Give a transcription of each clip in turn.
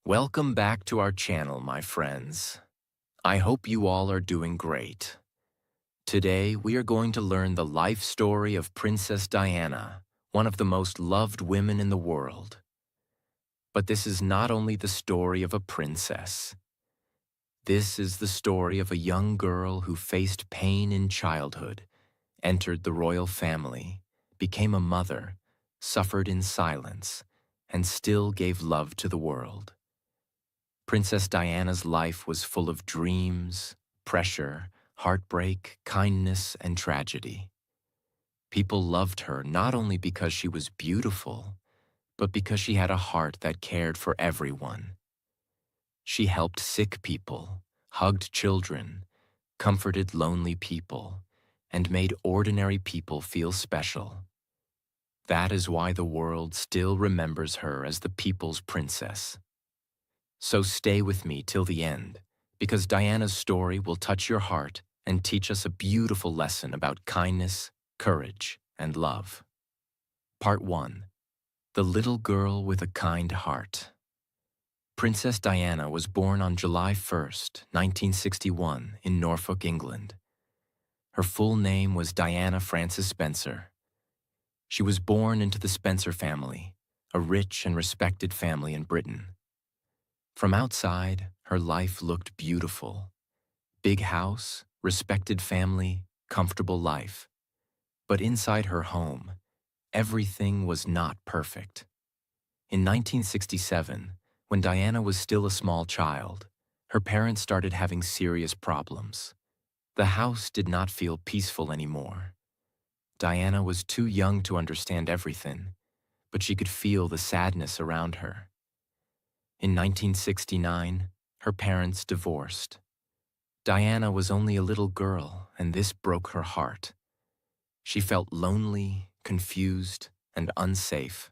Welcome back to our channel, my friends. I hope you all are doing great. Today, we are going to learn the life story of Princess Diana, one of the most loved women in the world. But this is not only the story of a princess. This is the story of a young girl who faced pain in childhood, entered the royal family, became a mother, suffered in silence, and still gave love to the world. Princess Diana's life was full of dreams, pressure, heartbreak, kindness, and tragedy. People loved her not only because she was beautiful, but because she had a heart that cared for everyone. She helped sick people, hugged children, comforted lonely people, and made ordinary people feel special. That is why the world still remembers her as the people's princess. So stay with me till the end, because Diana's story will touch your heart and teach us a beautiful lesson about kindness, courage, and love. Part 1. The Little Girl with a Kind Heart. Princess Diana was born on July 1st, 1961, in Norfolk, England. Her full name was Diana Frances Spencer. She was born into the Spencer family, a rich and respected family in Britain. From outside, her life looked beautiful. Big house, respected family, comfortable life. But inside her home, everything was not perfect. In 1967, when Diana was still a small child, her parents started having serious problems. The house did not feel peaceful anymore. Diana was too young to understand everything, but she could feel the sadness around her. In 1969, her parents divorced. Diana was only a little girl, and this broke her heart. She felt lonely, confused, and unsafe.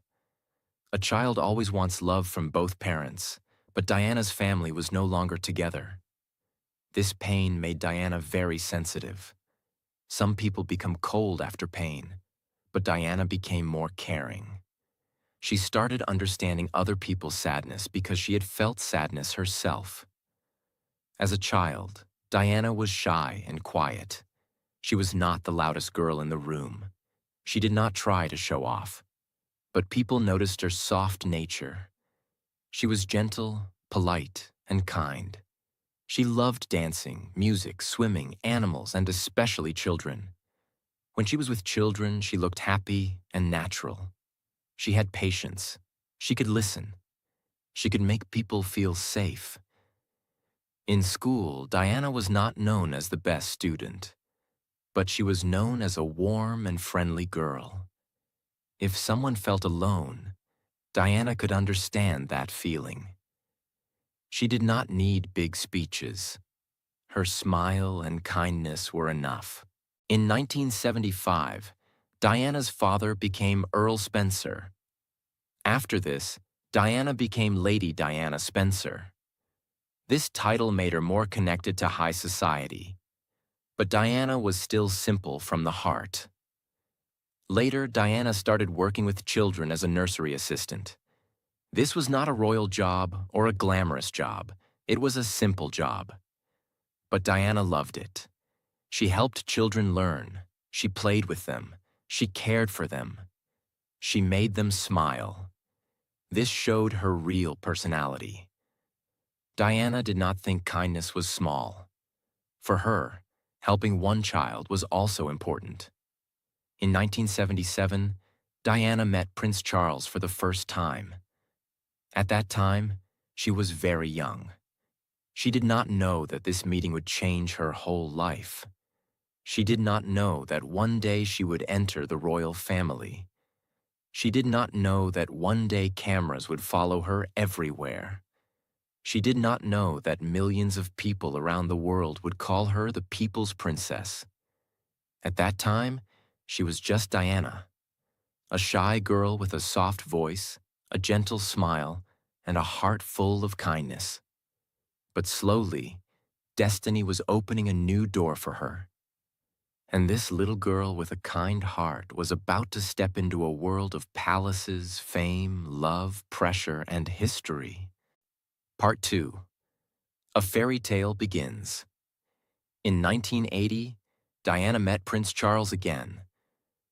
A child always wants love from both parents, but Diana's family was no longer together. This pain made Diana very sensitive. Some people become cold after pain, but Diana became more caring. She started understanding other people's sadness because she had felt sadness herself. As a child, Diana was shy and quiet. She was not the loudest girl in the room. She did not try to show off. But people noticed her soft nature. She was gentle, polite, and kind. She loved dancing, music, swimming, animals, and especially children. When she was with children, she looked happy and natural. She had patience. She could listen. She could make people feel safe. In school, Diana was not known as the best student, but she was known as a warm and friendly girl. If someone felt alone, Diana could understand that feeling. She did not need big speeches. Her smile and kindness were enough. In 1975, Diana's father became Earl Spencer. After this, Diana became Lady Diana Spencer. This title made her more connected to high society. But Diana was still simple from the heart. Later, Diana started working with children as a nursery assistant. This was not a royal job or a glamorous job. It was a simple job. But Diana loved it. She helped children learn. She played with them. She cared for them. She made them smile. This showed her real personality. Diana did not think kindness was small. For her, helping one child was also important. In 1977, Diana met Prince Charles for the first time. At that time, she was very young. She did not know that this meeting would change her whole life. She did not know that one day she would enter the royal family. She did not know that one day cameras would follow her everywhere. She did not know that millions of people around the world would call her the People's Princess. At that time, she was just Diana, a shy girl with a soft voice, a gentle smile, and a heart full of kindness. But slowly, destiny was opening a new door for her. And this little girl with a kind heart was about to step into a world of palaces, fame, love, pressure, and history. Part 2. A Fairy Tale Begins. In 1980, Diana met Prince Charles again.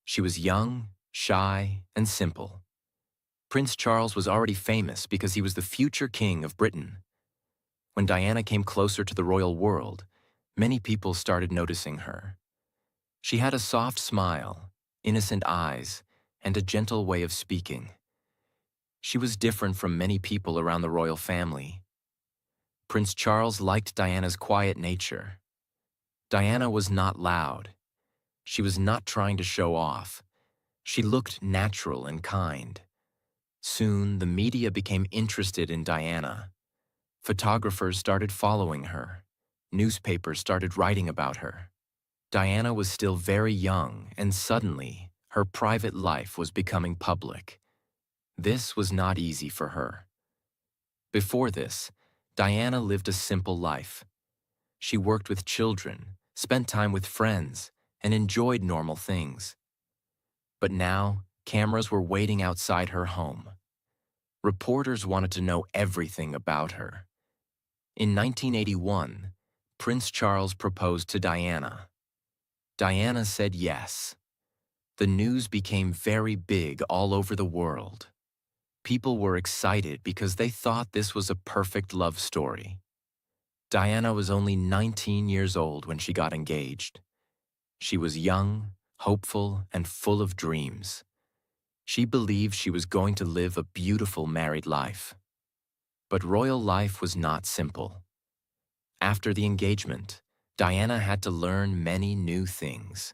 She was young, shy, and simple. Prince Charles was already famous because he was the future king of Britain. When Diana came closer to the royal world, many people started noticing her. She had a soft smile, innocent eyes, and a gentle way of speaking. She was different from many people around the royal family. Prince Charles liked Diana's quiet nature. Diana was not loud. She was not trying to show off. She looked natural and kind. Soon, the media became interested in Diana. Photographers started following her. Newspapers started writing about her. Diana was still very young, and suddenly, her private life was becoming public. This was not easy for her. Before this, Diana lived a simple life. She worked with children, spent time with friends, and enjoyed normal things. But now, cameras were waiting outside her home. Reporters wanted to know everything about her. In 1981, Prince Charles proposed to Diana. Diana said yes. The news became very big all over the world. People were excited because they thought this was a perfect love story. Diana was only 19 years old when she got engaged. She was young, hopeful, and full of dreams. She believed she was going to live a beautiful married life. But royal life was not simple. After the engagement, Diana had to learn many new things.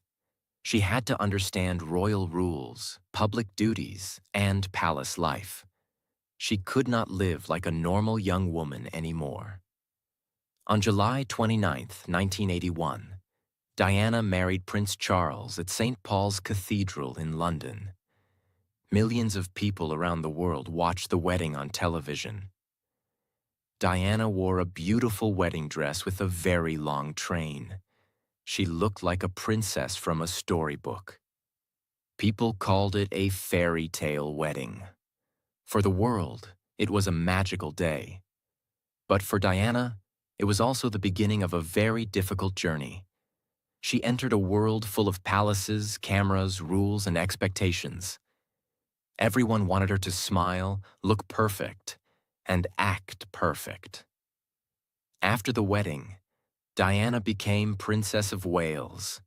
She had to understand royal rules, public duties, and palace life. She could not live like a normal young woman anymore. On July 29, 1981, Diana married Prince Charles at St. Paul's Cathedral in London. Millions of people around the world watched the wedding on television. Diana wore a beautiful wedding dress with a very long train. She looked like a princess from a storybook. People called it a fairy tale wedding. For the world, it was a magical day. But for Diana, it was also the beginning of a very difficult journey. She entered a world full of palaces, cameras, rules, and expectations. Everyone wanted her to smile, look perfect, and act perfect. After the wedding, Diana became Princess of Wales.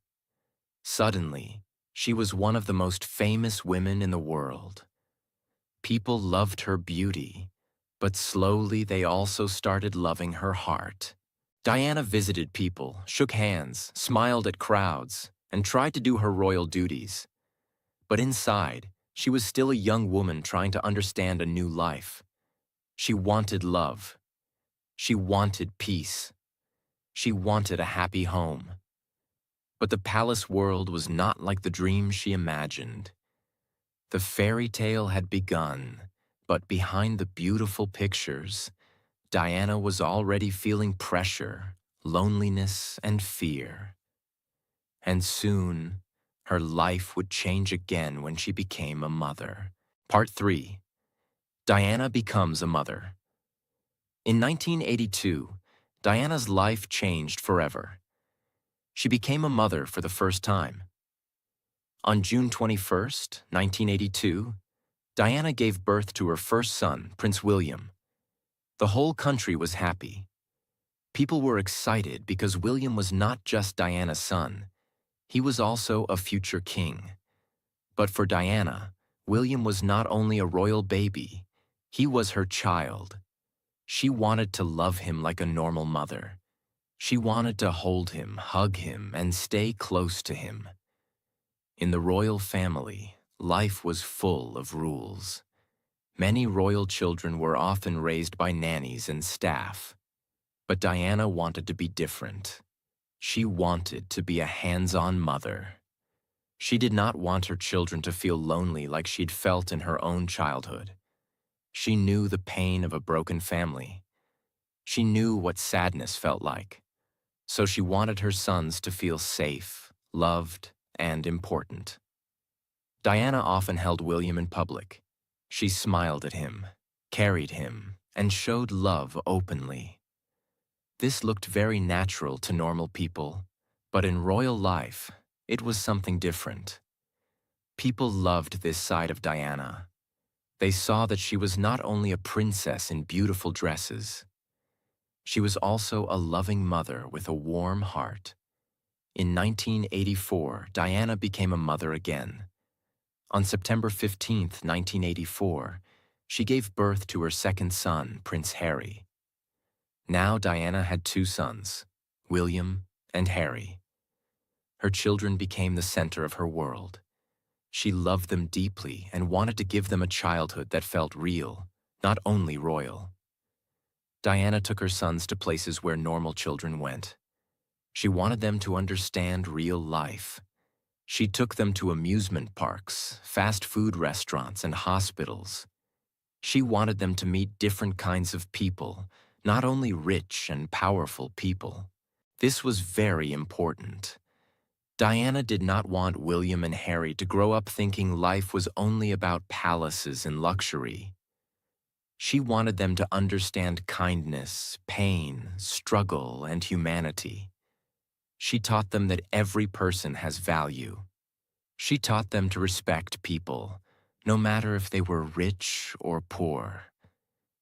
Suddenly, she was one of the most famous women in the world. People loved her beauty, but slowly they also started loving her heart. Diana visited people, shook hands, smiled at crowds, and tried to do her royal duties. But inside, she was still a young woman trying to understand a new life. She wanted love. She wanted peace. She wanted a happy home. But the palace world was not like the dream she imagined. The fairy tale had begun, but behind the beautiful pictures, Diana was already feeling pressure, loneliness, and fear. And soon, her life would change again when she became a mother. Part 3. Diana becomes a mother. In 1982, Diana's life changed forever. She became a mother for the first time. On June 21, 1982, Diana gave birth to her first son, Prince William. The whole country was happy. People were excited because William was not just Diana's son. He was also a future king. But for Diana, William was not only a royal baby, he was her child. She wanted to love him like a normal mother. She wanted to hold him, hug him, and stay close to him. In the royal family, life was full of rules. Many royal children were often raised by nannies and staff. But Diana wanted to be different. She wanted to be a hands-on mother. She did not want her children to feel lonely like she'd felt in her own childhood. She knew the pain of a broken family. She knew what sadness felt like. So she wanted her sons to feel safe, loved, and important. Diana often held William in public. She smiled at him, carried him, and showed love openly. This looked very natural to normal people, but in royal life, it was something different. People loved this side of Diana. They saw that she was not only a princess in beautiful dresses, she was also a loving mother with a warm heart. In 1984, Diana became a mother again. On September 15, 1984, she gave birth to her second son, Prince Harry. Now Diana had two sons, William and Harry. Her children became the center of her world. She loved them deeply and wanted to give them a childhood that felt real, not only royal. Diana took her sons to places where normal children went. She wanted them to understand real life. She took them to amusement parks, fast food restaurants, and hospitals. She wanted them to meet different kinds of people, not only rich and powerful people. This was very important. Diana did not want William and Harry to grow up thinking life was only about palaces and luxury. She wanted them to understand kindness, pain, struggle, and humanity. She taught them that every person has value. She taught them to respect people, no matter if they were rich or poor.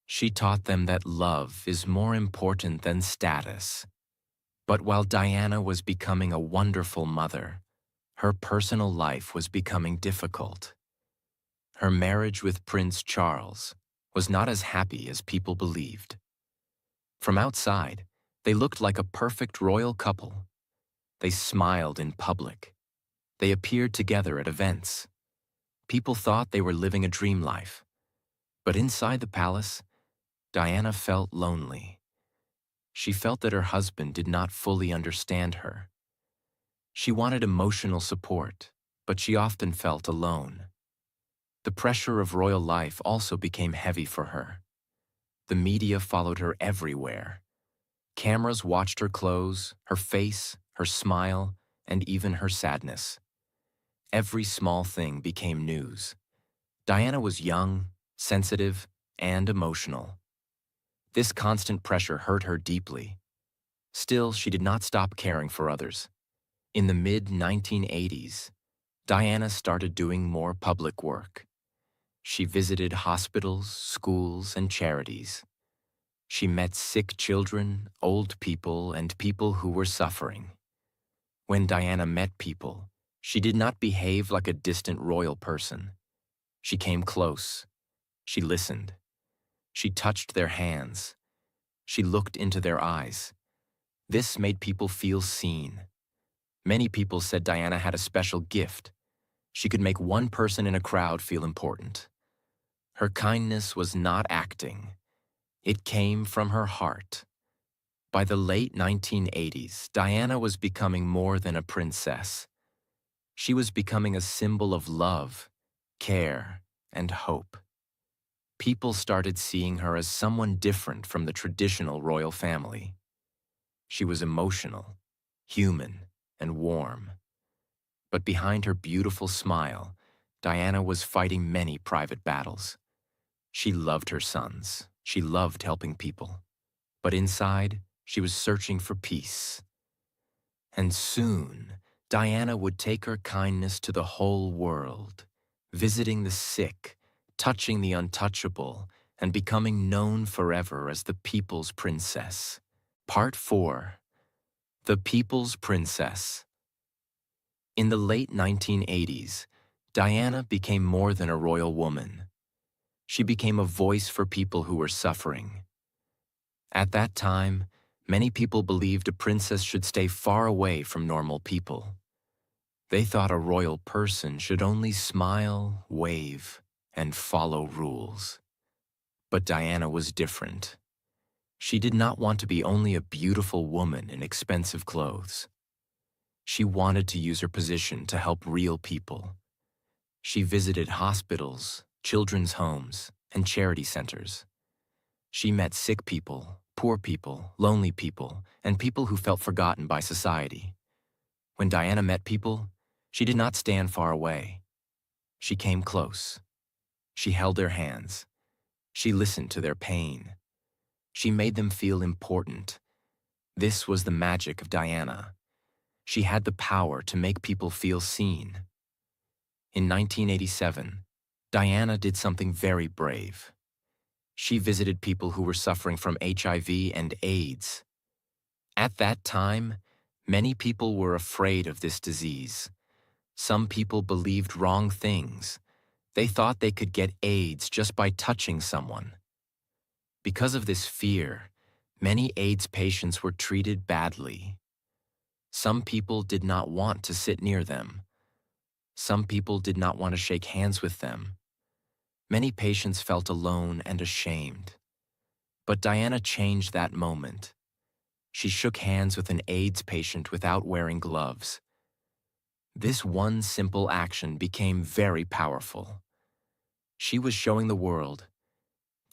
She taught them that love is more important than status. But while Diana was becoming a wonderful mother, her personal life was becoming difficult. Her marriage with Prince Charles was not as happy as people believed. From outside, they looked like a perfect royal couple. They smiled in public. They appeared together at events. People thought they were living a dream life. But inside the palace, Diana felt lonely. She felt that her husband did not fully understand her. She wanted emotional support, but she often felt alone. The pressure of royal life also became heavy for her. The media followed her everywhere. Cameras watched her clothes, her face, her smile, and even her sadness. Every small thing became news. Diana was young, sensitive, and emotional. This constant pressure hurt her deeply. Still, she did not stop caring for others. In the mid-1980s, Diana started doing more public work. She visited hospitals, schools, and charities. She met sick children, old people, and people who were suffering. When Diana met people, she did not behave like a distant royal person. She came close. She listened. She touched their hands. She looked into their eyes. This made people feel seen. Many people said Diana had a special gift. She could make one person in a crowd feel important. Her kindness was not acting. It came from her heart. By the late 1980s, Diana was becoming more than a princess. She was becoming a symbol of love, care, and hope. People started seeing her as someone different from the traditional royal family. She was emotional, human, and warm. But behind her beautiful smile, Diana was fighting many private battles. She loved her sons. She loved helping people. But inside, she was searching for peace. And soon, Diana would take her kindness to the whole world, visiting the sick, touching the untouchable, and becoming known forever as the People's Princess. Part 4. The People's Princess. In the late 1980s, Diana became more than a royal woman. She became a voice for people who were suffering. At that time, many people believed a princess should stay far away from normal people. They thought a royal person should only smile, wave, and follow rules. But Diana was different. She did not want to be only a beautiful woman in expensive clothes. She wanted to use her position to help real people. She visited hospitals, children's homes, and charity centers. She met sick people, poor people, lonely people, and people who felt forgotten by society. When Diana met people, she did not stand far away. She came close. She held their hands. She listened to their pain, She made them feel important. This was the magic of Diana. She had the power to make people feel seen. In 1987, Diana did something very brave. She visited people who were suffering from HIV and AIDS. At that time, many people were afraid of this disease. Some people believed wrong things. They thought they could get AIDS just by touching someone. Because of this fear, many AIDS patients were treated badly. Some people did not want to sit near them. Some people did not want to shake hands with them. Many patients felt alone and ashamed. But Diana changed that moment. She shook hands with an AIDS patient without wearing gloves. This one simple action became very powerful. She was showing the world,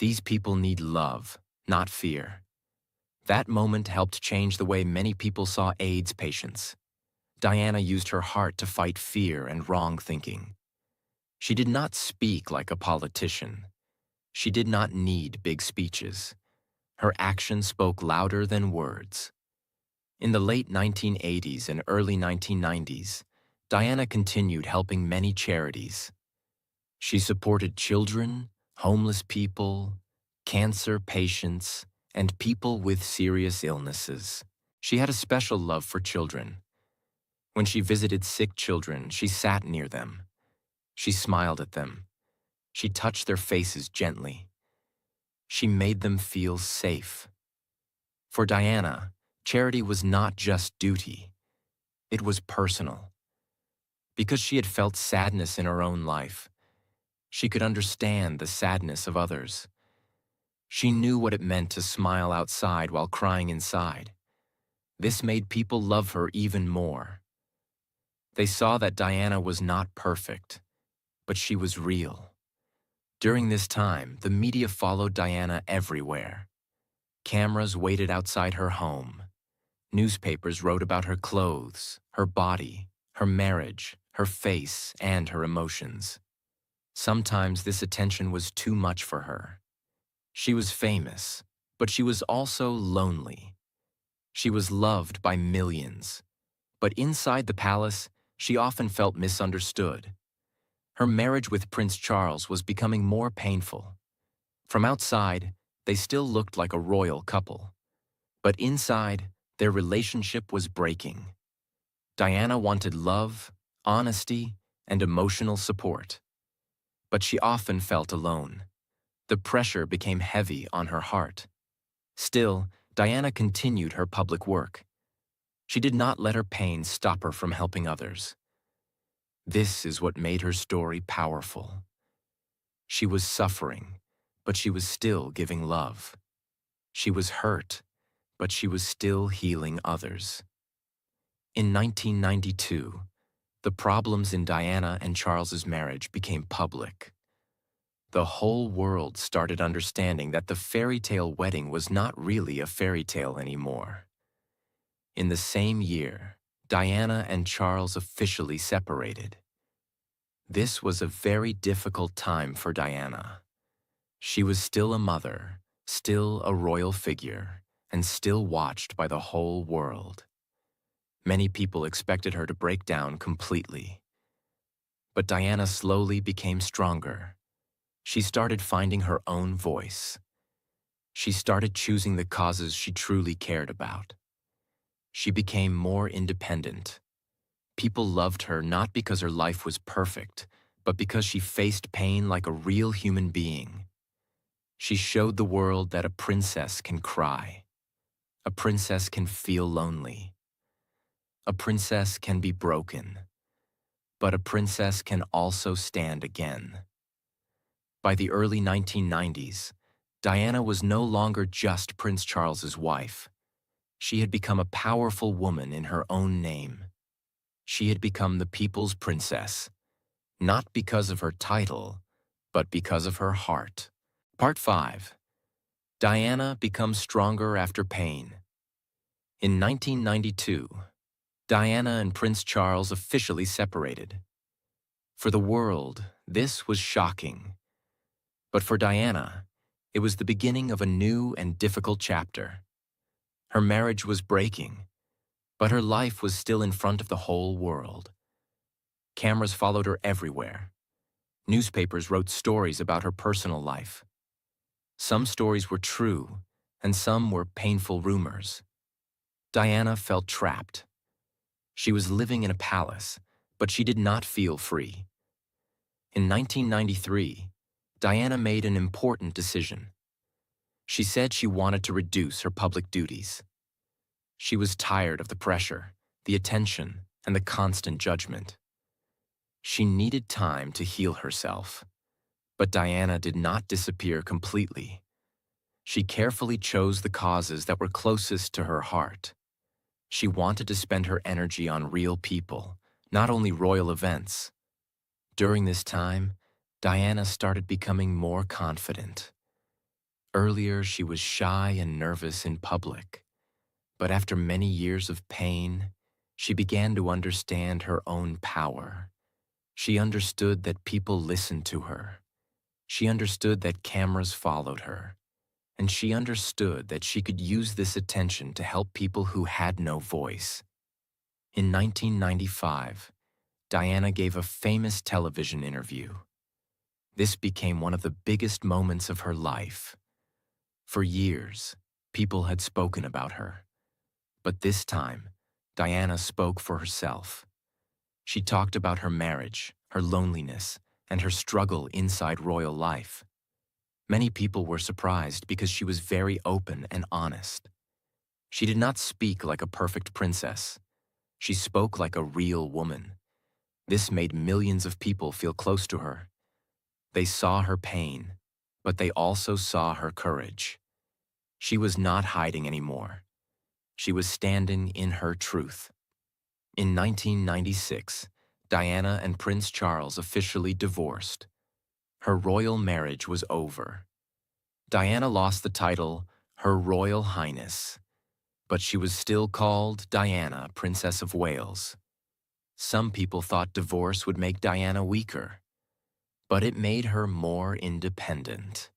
these people need love, not fear. That moment helped change the way many people saw AIDS patients. Diana used her heart to fight fear and wrong thinking. She did not speak like a politician. She did not need big speeches. Her actions spoke louder than words. In the late 1980s and early 1990s, Diana continued helping many charities. She supported children, homeless people, cancer patients, and people with serious illnesses. She had a special love for children. When she visited sick children, she sat near them. She smiled at them. She touched their faces gently. She made them feel safe. For Diana, charity was not just duty. It was personal. Because she had felt sadness in her own life, she could understand the sadness of others. She knew what it meant to smile outside while crying inside. This made people love her even more. They saw that Diana was not perfect, but she was real. During this time, the media followed Diana everywhere. Cameras waited outside her home. Newspapers wrote about her clothes, her body, her marriage, her face, and her emotions. Sometimes this attention was too much for her. She was famous, but she was also lonely. She was loved by millions, but inside the palace, she often felt misunderstood. Her marriage with Prince Charles was becoming more painful. From outside, they still looked like a royal couple. But inside, their relationship was breaking. Diana wanted love, honesty, and emotional support. But she often felt alone. The pressure became heavy on her heart. Still, Diana continued her public work. She did not let her pain stop her from helping others. This is what made her story powerful. She was suffering, but she was still giving love. She was hurt, but she was still healing others. In 1992, the problems in Diana and Charles's marriage became public. The whole world started understanding that the fairy tale wedding was not really a fairy tale anymore. In the same year, Diana and Charles officially separated. This was a very difficult time for Diana. She was still a mother, still a royal figure, and still watched by the whole world. Many people expected her to break down completely. But Diana slowly became stronger. She started finding her own voice. She started choosing the causes she truly cared about. She became more independent. People loved her not because her life was perfect, but because she faced pain like a real human being. She showed the world that a princess can cry. A princess can feel lonely. A princess can be broken. But a princess can also stand again. By the early 1990s, Diana was no longer just Prince Charles's wife. She had become a powerful woman in her own name. She had become the people's princess, not because of her title, but because of her heart. Part 5. Diana becomes stronger after pain. In 1992, Diana and Prince Charles officially separated. For the world, this was shocking. But for Diana, It was the beginning of a new and difficult chapter. Her marriage was breaking, but her life was still in front of the whole world. Cameras followed her everywhere. Newspapers wrote stories about her personal life. Some stories were true, and some were painful rumors. Diana felt trapped. She was living in a palace, but she did not feel free. In 1993, Diana made an important decision. She said she wanted to reduce her public duties. She was tired of the pressure, the attention, and the constant judgment. She needed time to heal herself. But Diana did not disappear completely. She carefully chose the causes that were closest to her heart. She wanted to spend her energy on real people, not only royal events. During this time, Diana started becoming more confident. Earlier, she was shy and nervous in public. But after many years of pain, she began to understand her own power. She understood that people listened to her. She understood that cameras followed her. And she understood that she could use this attention to help people who had no voice. In 1995, Diana gave a famous television interview. This became one of the biggest moments of her life. For years, people had spoken about her. But this time, Diana spoke for herself. She talked about her marriage, her loneliness, and her struggle inside royal life. Many people were surprised because she was very open and honest. She did not speak like a perfect princess. She spoke like a real woman. This made millions of people feel close to her. They saw her pain, but they also saw her courage. She was not hiding anymore. She was standing in her truth. In 1996, Diana and Prince Charles officially divorced. Her royal marriage was over. Diana lost the title, Her Royal Highness, but she was still called Diana, Princess of Wales. Some people thought divorce would make Diana weaker, but it made her more independent.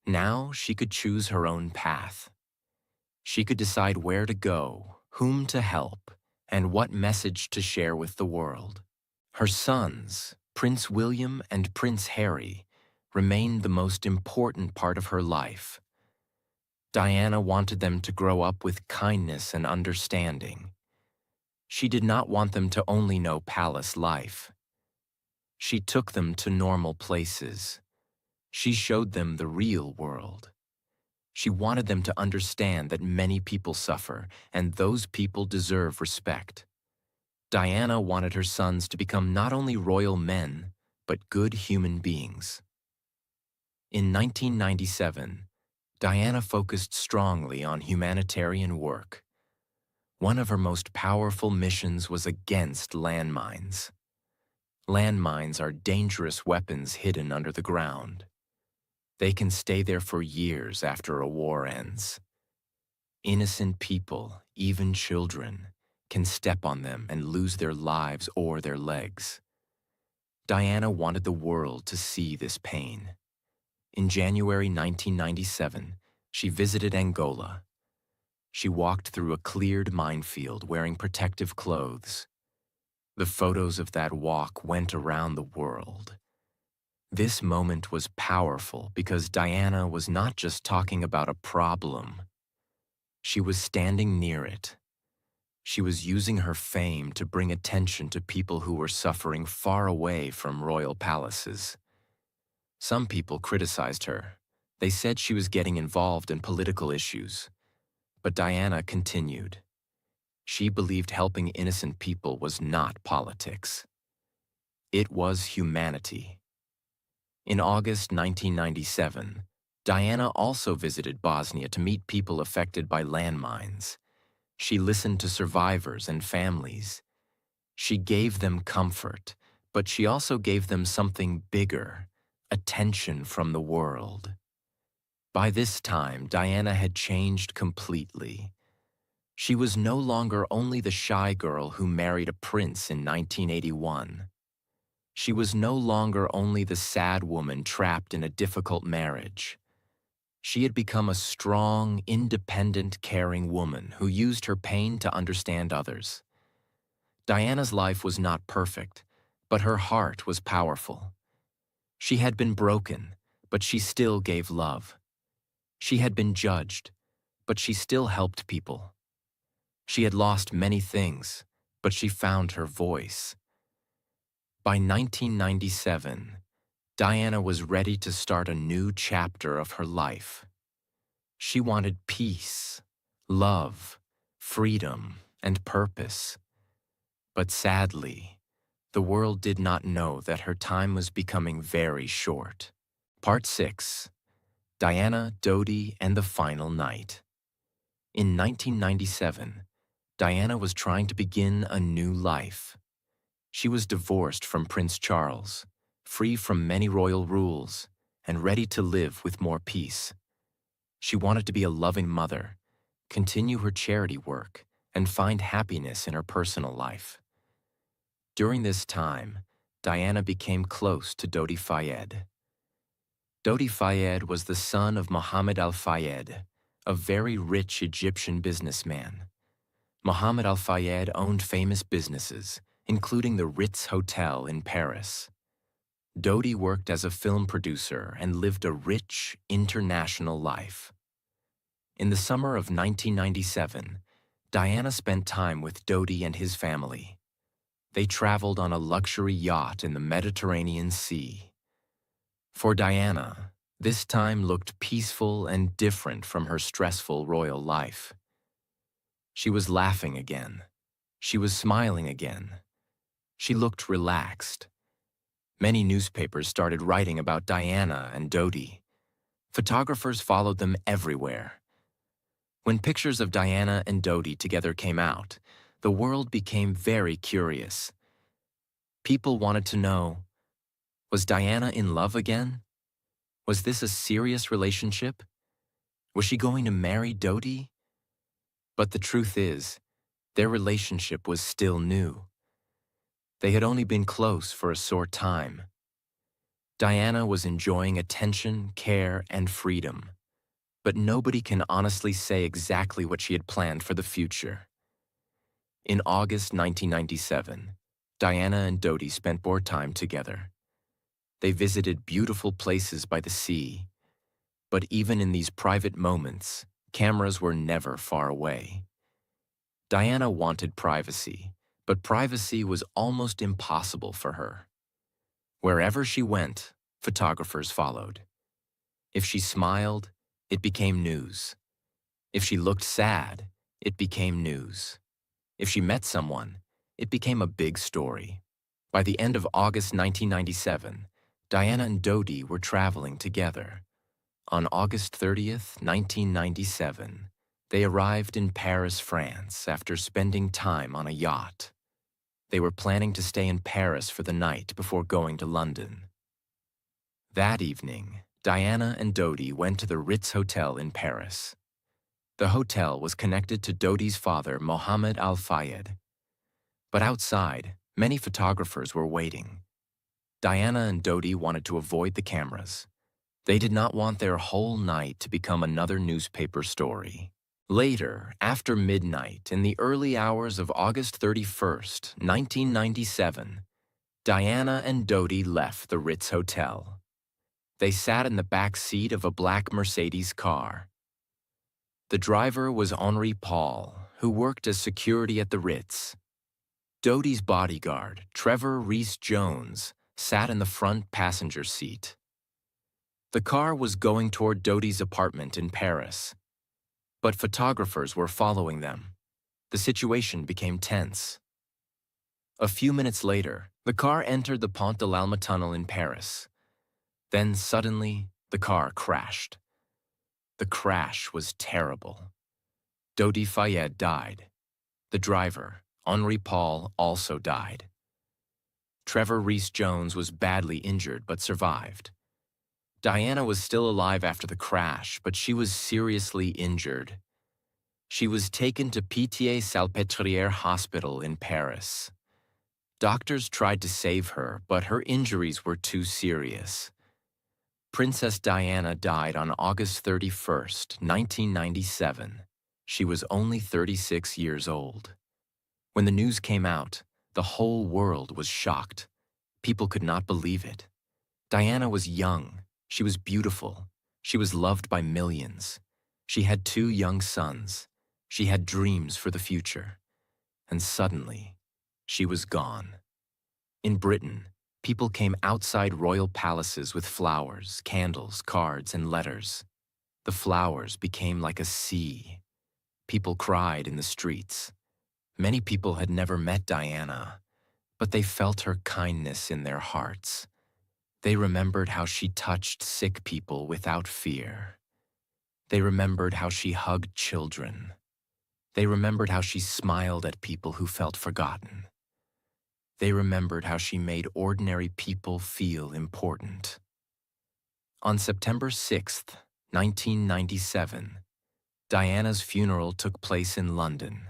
Now she could choose her own path. She could decide where to go, whom to help, and what message to share with the world. Her sons, Prince William and Prince Harry, remained the most important part of her life. Diana wanted them to grow up with kindness and understanding. She did not want them to only know palace life. She took them to normal places. She showed them the real world. She wanted them to understand that many people suffer, and those people deserve respect. Diana wanted her sons to become not only royal men, but good human beings. In 1997, Diana focused strongly on humanitarian work. One of her most powerful missions was against landmines. Landmines are dangerous weapons hidden under the ground. They can stay there for years after a war ends. Innocent people, even children, can step on them and lose their lives or their legs. Diana wanted the world to see this pain. In January 1997, she visited Angola. She walked through a cleared minefield wearing protective clothes. The photos of that walk went around the world. This moment was powerful because Diana was not just talking about a problem. She was standing near it. She was using her fame to bring attention to people who were suffering far away from royal palaces. Some people criticized her. They said she was getting involved in political issues. But Diana continued. She believed helping innocent people was not politics. It was humanity. In August 1997, Diana also visited Bosnia to meet people affected by landmines. She listened to survivors and families. She gave them comfort, but she also gave them something bigger, attention from the world. By this time, Diana had changed completely. She was no longer only the shy girl who married a prince in 1981. She was no longer only the sad woman trapped in a difficult marriage. She had become a strong, independent, caring woman who used her pain to understand others. Diana's life was not perfect, but her heart was powerful. She had been broken, but she still gave love. She had been judged, but she still helped people. She had lost many things, but she found her voice. By 1997, Diana was ready to start a new chapter of her life. She wanted peace, love, freedom, and purpose. But sadly, the world did not know that her time was becoming very short. Part 6. Diana, Dodi, and the Final Night. In 1997, Diana was trying to begin a new life. She was divorced from Prince Charles, free from many royal rules, and ready to live with more peace. She wanted to be a loving mother, continue her charity work, and find happiness in her personal life. During this time, Diana became close to Dodi Fayed. Dodi Fayed was the son of Mohammed al-Fayed, a very rich Egyptian businessman. Mohammed al-Fayed owned famous businesses, including the Ritz Hotel in Paris. Dodi worked as a film producer and lived a rich, international life. In the summer of 1997, Diana spent time with Dodi and his family. They traveled on a luxury yacht in the Mediterranean Sea. For Diana, this time looked peaceful and different from her stressful royal life. She was laughing again. She was smiling again. She looked relaxed. Many newspapers started writing about Diana and Dodi. Photographers followed them everywhere. When pictures of Diana and Dodi together came out, the world became very curious. People wanted to know, was Diana in love again? Was this a serious relationship? Was she going to marry Dodi? But the truth is, their relationship was still new. They had only been close for a short time. Diana was enjoying attention, care, and freedom. But nobody can honestly say exactly what she had planned for the future. In August 1997, Diana and Dodi spent more time together. They visited beautiful places by the sea. But even in these private moments, cameras were never far away. Diana wanted privacy, but privacy was almost impossible for her. Wherever she went, photographers followed. If she smiled, it became news. If she looked sad, it became news. If she met someone, it became a big story. By the end of August 1997, Diana and Dodi were traveling together. On August 30th, 1997, they arrived in Paris, France, after spending time on a yacht. They were planning to stay in Paris for the night before going to London. That evening, Diana and Dodi went to the Ritz Hotel in Paris. The hotel was connected to Dodi's father, Mohammed al-Fayed. But outside, many photographers were waiting. Diana and Dodi wanted to avoid the cameras. They did not want their whole night to become another newspaper story. Later, after midnight, in the early hours of August 31st, 1997, Diana and Dodi left the Ritz Hotel. They sat in the back seat of a black Mercedes car. The driver was Henri Paul, who worked as security at the Ritz. Dodi's bodyguard, Trevor Rees-Jones, sat in the front passenger seat. The car was going toward Dodi's apartment in Paris. But photographers were following them. The situation became tense. A few minutes later, the car entered the Pont de l'Alma tunnel in Paris. Then suddenly, the car crashed. The crash was terrible. Dodi Fayed died. The driver, Henri Paul, also died. Trevor Rees-Jones was badly injured but survived. Diana was still alive after the crash, but she was seriously injured. She was taken to Pitié-Salpêtrière Hospital in Paris. Doctors tried to save her, but her injuries were too serious. Princess Diana died on August 31st, 1997. She was only 36 years old. When the news came out, the whole world was shocked. People could not believe it. Diana was young. She was beautiful. She was loved by millions. She had 2 young sons. She had dreams for the future. And suddenly, she was gone. In Britain, people came outside royal palaces with flowers, candles, cards, and letters. The flowers became like a sea. People cried in the streets. Many people had never met Diana, but they felt her kindness in their hearts. They remembered how she touched sick people without fear. They remembered how she hugged children. They remembered how she smiled at people who felt forgotten. They remembered how she made ordinary people feel important. On September 6th, 1997, Diana's funeral took place in London.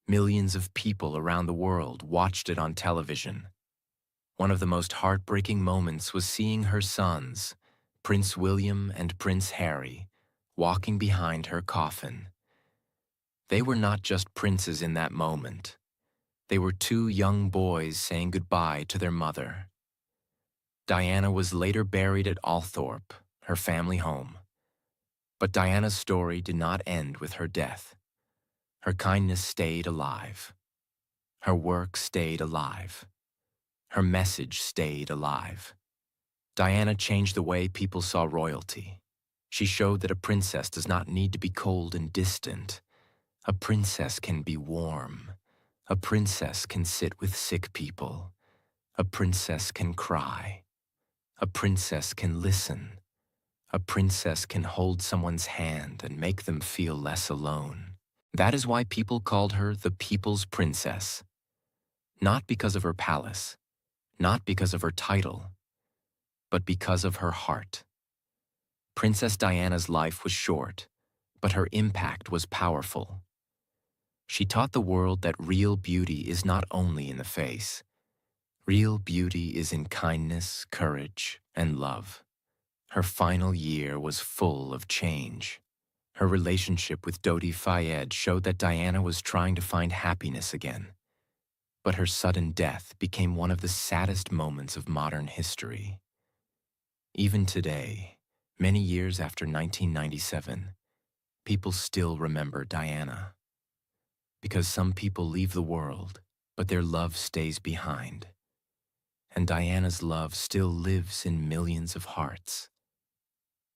Millions of people around the world watched it on television. One of the most heartbreaking moments was seeing her sons, Prince William and Prince Harry, walking behind her coffin. They were not just princes in that moment. They were 2 young boys saying goodbye to their mother. Diana was later buried at Althorpe, her family home. But Diana's story did not end with her death. Her kindness stayed alive. Her work stayed alive. Her message stayed alive. Diana changed the way people saw royalty. She showed that a princess does not need to be cold and distant. A princess can be warm. A princess can sit with sick people. A princess can cry. A princess can listen. A princess can hold someone's hand and make them feel less alone. That is why people called her the People's Princess. Not because of her palace, not because of her title, but because of her heart. Princess Diana's life was short, but her impact was powerful. She taught the world that real beauty is not only in the face. Real beauty is in kindness, courage, and love. Her final year was full of change. Her relationship with Dodi Fayed showed that Diana was trying to find happiness again. But her sudden death became one of the saddest moments of modern history. Even today, many years after 1997, people still remember Diana. Because some people leave the world, but their love stays behind. And Diana's love still lives in millions of hearts.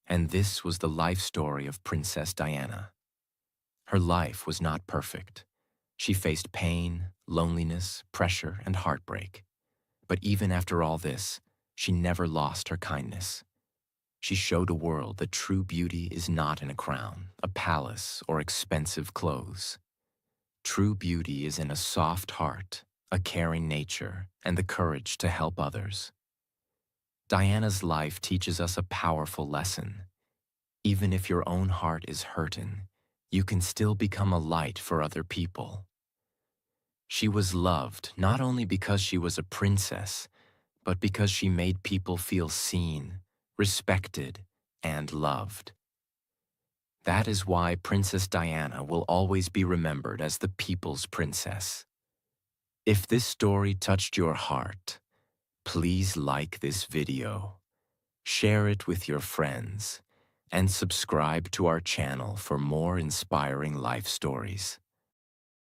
And this was the life story of Princess Diana. Her life was not perfect. She faced pain, loneliness, pressure, and heartbreak. But even after all this, she never lost her kindness. She showed a world that true beauty is not in a crown, a palace, or expensive clothes. True beauty is in a soft heart, a caring nature, and the courage to help others. Diana's life teaches us a powerful lesson. Even if your own heart is hurting, you can still become a light for other people. She was loved not only because she was a princess, but because she made people feel seen, respected, and loved. That is why Princess Diana will always be remembered as the people's princess. If this story touched your heart, please like this video, share it with your friends, and subscribe to our channel for more inspiring life stories.